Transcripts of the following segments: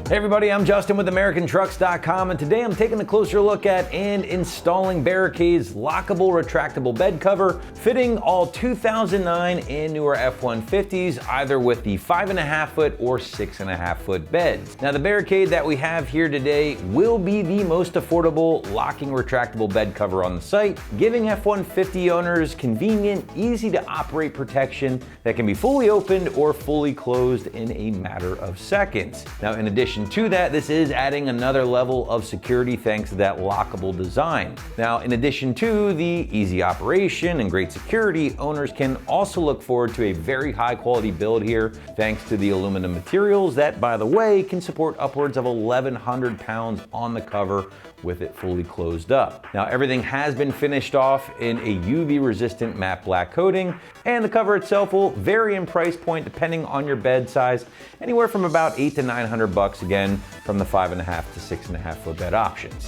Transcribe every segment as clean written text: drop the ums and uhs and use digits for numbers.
Hey everybody, I'm Justin with AmericanTrucks.com, and today I'm taking a closer look at and installing Barricade's lockable retractable bed cover, fitting all 2009 and newer F-150s, either with the 5.5 foot or 6.5 foot beds. Now the Barricade that we have here today will be the most affordable locking retractable bed cover on the site, giving F-150 owners convenient, easy to operate protection that can be fully opened or fully closed in a matter of seconds. Now in addition to that, this is adding another level of security thanks to that lockable design. Now, in addition to the easy operation and great security, owners can also look forward to a very high quality build here thanks to the aluminum materials that, by the way, can support upwards of 1,100 pounds on the cover with it fully closed up. Now, everything has been finished off in a UV resistant matte black coating, and the cover itself will vary in price point depending on your bed size, anywhere from about $800 to $900 again from the 5.5 to 6.5 foot bed options.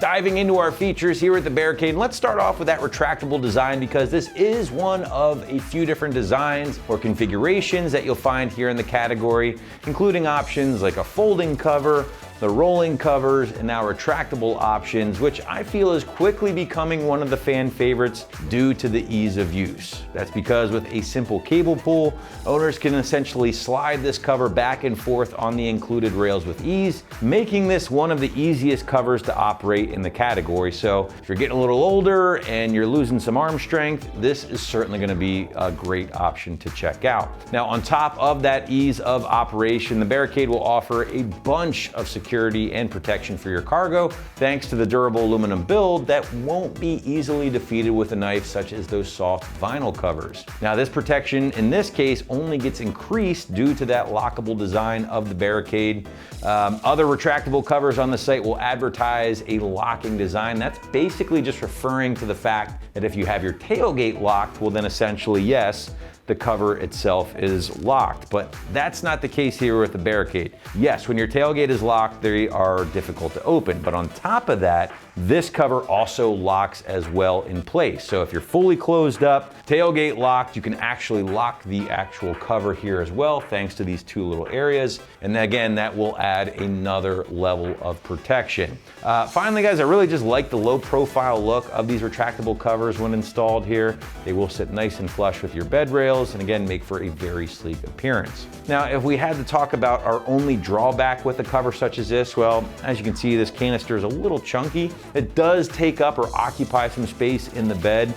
Diving into our features here at the Barricade, let's start off with that retractable design because this is one of a few different designs or configurations that you'll find here in the category, including options like a folding cover, the rolling covers, and now retractable options, which I feel is quickly becoming one of the fan favorites due to the ease of use. That's because with a simple cable pull, owners can essentially slide this cover back and forth on the included rails with ease, making this one of the easiest covers to operate in the category. So if you're getting a little older and you're losing some arm strength, this is certainly going to be a great option to check out. Now, on top of that ease of operation, the Barricade will offer a bunch of security and protection for your cargo, thanks to the durable aluminum build that won't be easily defeated with a knife such as those soft vinyl covers. Now, this protection in this case only gets increased due to that lockable design of the Barricade. Other retractable covers on the site will advertise a locking design. That's basically just referring to the fact that if you have your tailgate locked, well then essentially, yes, the cover itself is locked, but that's not the case here with the Barricade. Yes, when your tailgate is locked, they are difficult to open, but on top of that, this cover also locks as well in place. So if you're fully closed up, tailgate locked, you can actually lock the actual cover here as well, thanks to these two little areas. And again, that will add another level of protection. Finally, guys, I really just like the low profile look of these retractable covers when installed here. They will sit nice and flush with your bed rails and again, make for a very sleek appearance. Now, if we had to talk about our only drawback with a cover such as this, well, as you can see, this canister is a little chunky. It does take up or occupy some space in the bed.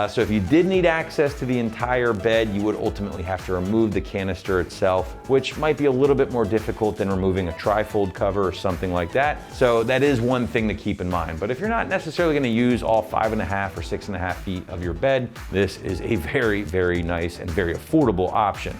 So if you did need access to the entire bed, you would ultimately have to remove the canister itself, which might be a little bit more difficult than removing a trifold cover or something like that. So that is one thing to keep in mind. But if you're not necessarily going to use all 5.5 or 6.5 feet of your bed, this is a very, very nice and very affordable option.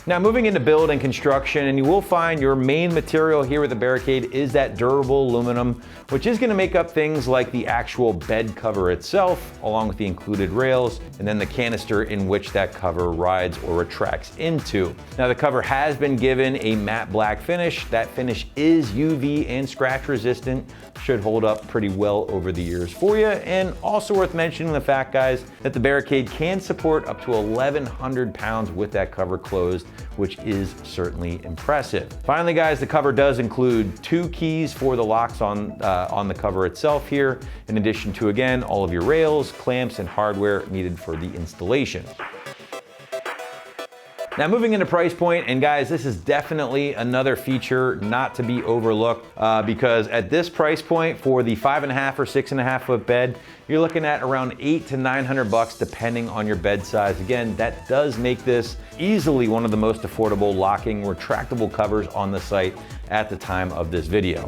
Now, moving into build and construction, and you will find your main material here with the Barricade is that durable aluminum, which is going to make up things like the actual bed cover itself, along with the included rails, and then the canister in which that cover rides or retracts into. Now, the cover has been given a matte black finish. That finish is UV and scratch resistant, should hold up pretty well over the years for you. And also worth mentioning the fact, guys, that the Barricade can support up to 1,100 pounds with that cover closed, which is certainly impressive. Finally, guys, the cover does include 2 keys for the locks on the cover itself here, in addition to, again, all of your rails, clamps, and hardware needed for the installation. Now, moving into price point, and guys, this is definitely another feature not to be overlooked because at this price point for the 5.5 or 6.5 foot bed, you're looking at around $800 to $900 depending on your bed size. Again, that does make this easily one of the most affordable locking retractable covers on the site at the time of this video.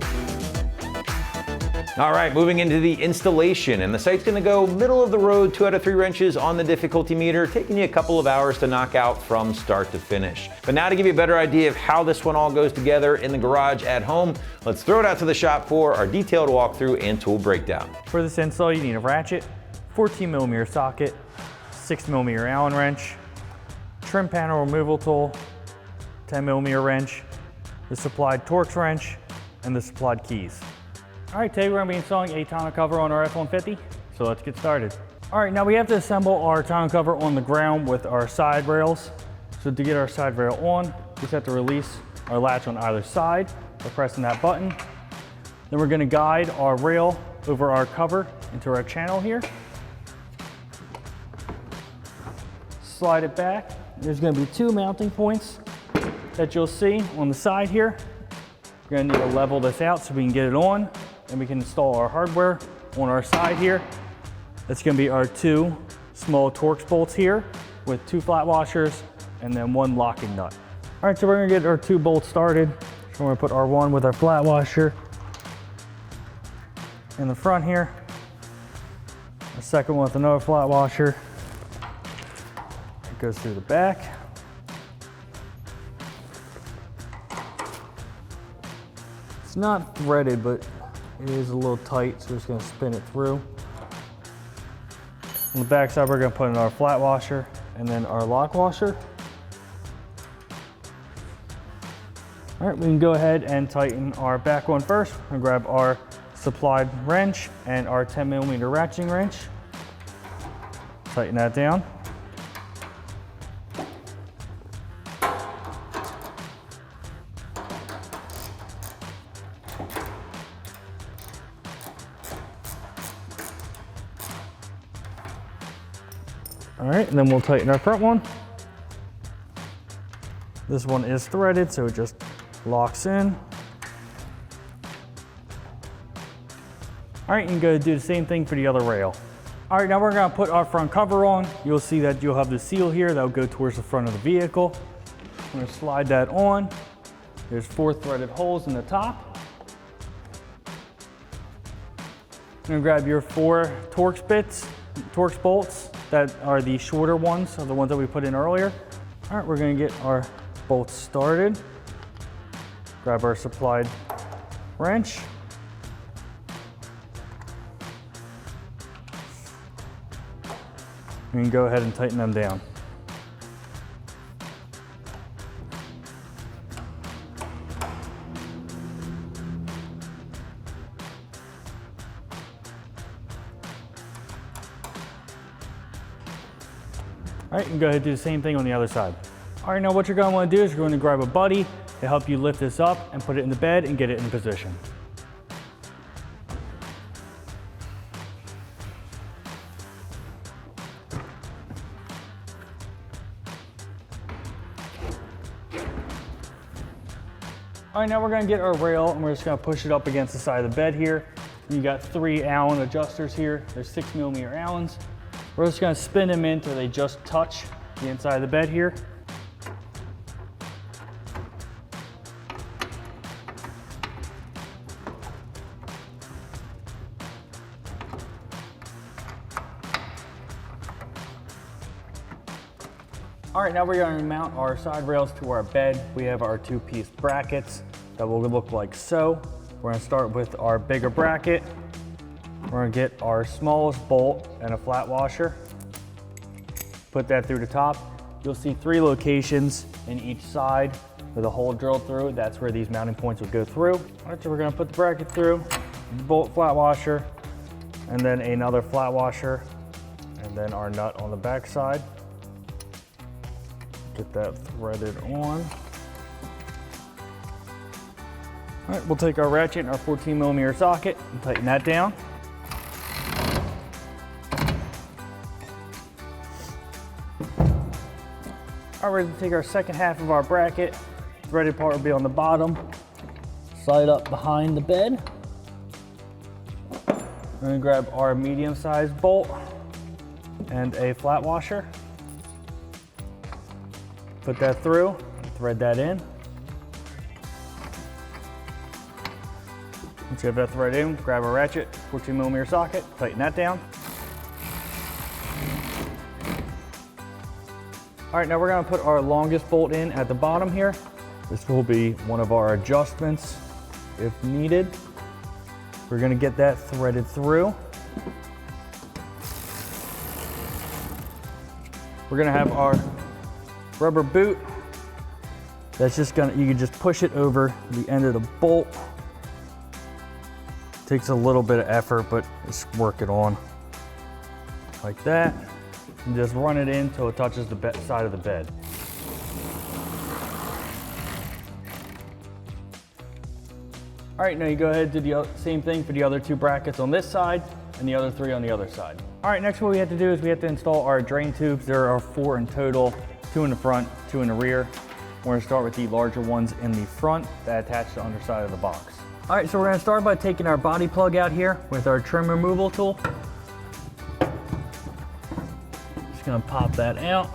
All right, moving into the installation, and the site's gonna go middle of the road, 2 out of 3 wrenches on the difficulty meter, taking you a couple of hours to knock out from start to finish. But now to give you a better idea of how this one all goes together in the garage at home, let's throw it out to the shop for our detailed walkthrough and tool breakdown. For this install, you need a ratchet, 14mm socket, 6mm Allen wrench, trim panel removal tool, 10mm wrench, the supplied Torx wrench, and the supplied keys. All right, today we're gonna be installing a tonneau cover on our F-150, so let's get started. All right, now we have to assemble our tonneau cover on the ground with our side rails. So So to get our side rail on, we just have to release our latch on either side by pressing that button. Then we're gonna guide our rail over our cover into our channel here. Slide it back. There's gonna be 2 mounting points that you'll see on the side here. We're gonna need to level this out so we can get it on, and we can install our hardware on our side here. That's gonna be our 2 small Torx bolts here with 2 flat washers and then 1 locking nut. All right, so we're gonna get our 2 bolts started. So we're gonna put our 1 with our flat washer in the front here. The second one with another flat washer. It goes through the back. It's not threaded, but it is a little tight, so we're just gonna spin it through. On the back side, we're gonna put in our flat washer and then our lock washer. All right, we can go ahead and tighten our back one first. We're gonna grab our supplied wrench and our 10mm ratcheting wrench. Tighten that down. All right, and then we'll tighten our front one. This one is threaded, so it just locks in. All right, you can go do the same thing for the other rail. All right, now we're gonna put our front cover on. You'll see that you'll have the seal here that'll go towards the front of the vehicle. I'm gonna slide that on. There's 4 threaded holes in the top. I'm gonna grab your 4 Torx bolts that are the shorter ones, are the ones that we put in earlier. All right, we're gonna get our bolts started. Grab our supplied wrench. We can go ahead and tighten them down. All right, you can go ahead and do the same thing on the other side. All right, now what you're gonna wanna do is you're gonna grab a buddy to help you lift this up and put it in the bed and get it in position. All right, now we're gonna get our rail and we're just gonna push it up against the side of the bed here. You got 3 Allen adjusters here. There's 6mm Allens. We're just gonna spin them in until they just touch the inside of the bed here. All right, now we're gonna mount our side rails to our bed. We have our 2-piece brackets that will look like so. We're gonna start with our bigger bracket. We're gonna get our smallest bolt and a flat washer. Put that through the top. You'll see 3 locations in each side with a hole drilled through. That's where these mounting points will go through. All right, so we're gonna put the bracket through, bolt, flat washer, and then another flat washer, and then our nut on the back side. Get that threaded on. All right, we'll take our ratchet and our 14mm socket and tighten that down. All right, we're gonna take our second half of our bracket. Threaded part will be on the bottom. Slide up behind the bed. We're gonna grab our medium-sized bolt and a flat washer. Put that through, thread that in. Once you have that thread in, grab a ratchet, 14mm socket, tighten that down. All right, now we're gonna put our longest bolt in at the bottom here. This will be one of our adjustments if needed. We're gonna get that threaded through. We're gonna have our rubber boot. That's just gonna, you can just push it over the end of the bolt. Takes a little bit of effort, but just work it on like that. And just run it in until it touches the side of the bed. All right, now you go ahead and do the same thing for the other 2 brackets on this side and the other 3 on the other side. All right, next what we have to do is we have to install our drain tubes. There are 4 in total, 2 in the front, 2 in the rear. We're gonna start with the larger ones in the front that attach to the underside of the box. All right, so we're gonna start by taking our body plug out here with our trim removal tool. Just gonna pop that out.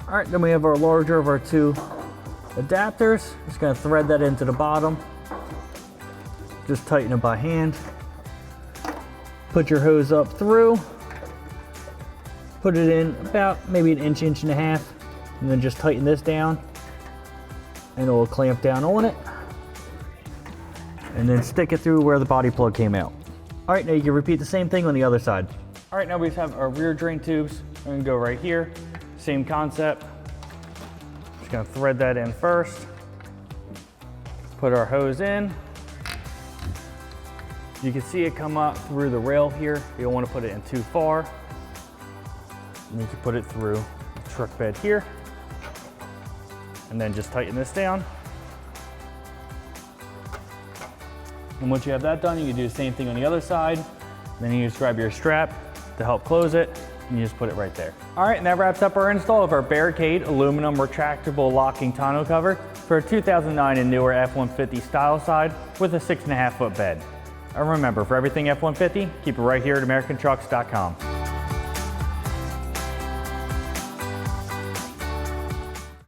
All right, then we have our larger of our 2 adapters. Just gonna thread that into the bottom. Just tighten it by hand. Put your hose up through. Put it in about maybe an inch, inch and a half, and then just tighten this down and it will clamp down on it. And then stick it through where the body plug came out. All right, now you can repeat the same thing on the other side. All right, now we have our rear drain tubes. We're gonna go right here. Same concept. Just gonna thread that in first. Put our hose in. You can see it come up through the rail here. You don't want to put it in too far. And you can put it through the truck bed here. And then just tighten this down. And once you have that done, you can do the same thing on the other side. Then you just grab your strap to help close it, and you just put it right there. All right, and that wraps up our install of our Barricade aluminum retractable locking tonneau cover for a 2009 and newer F-150 style side with a 6.5-foot bed. And remember, for everything F-150, keep it right here at AmericanTrucks.com.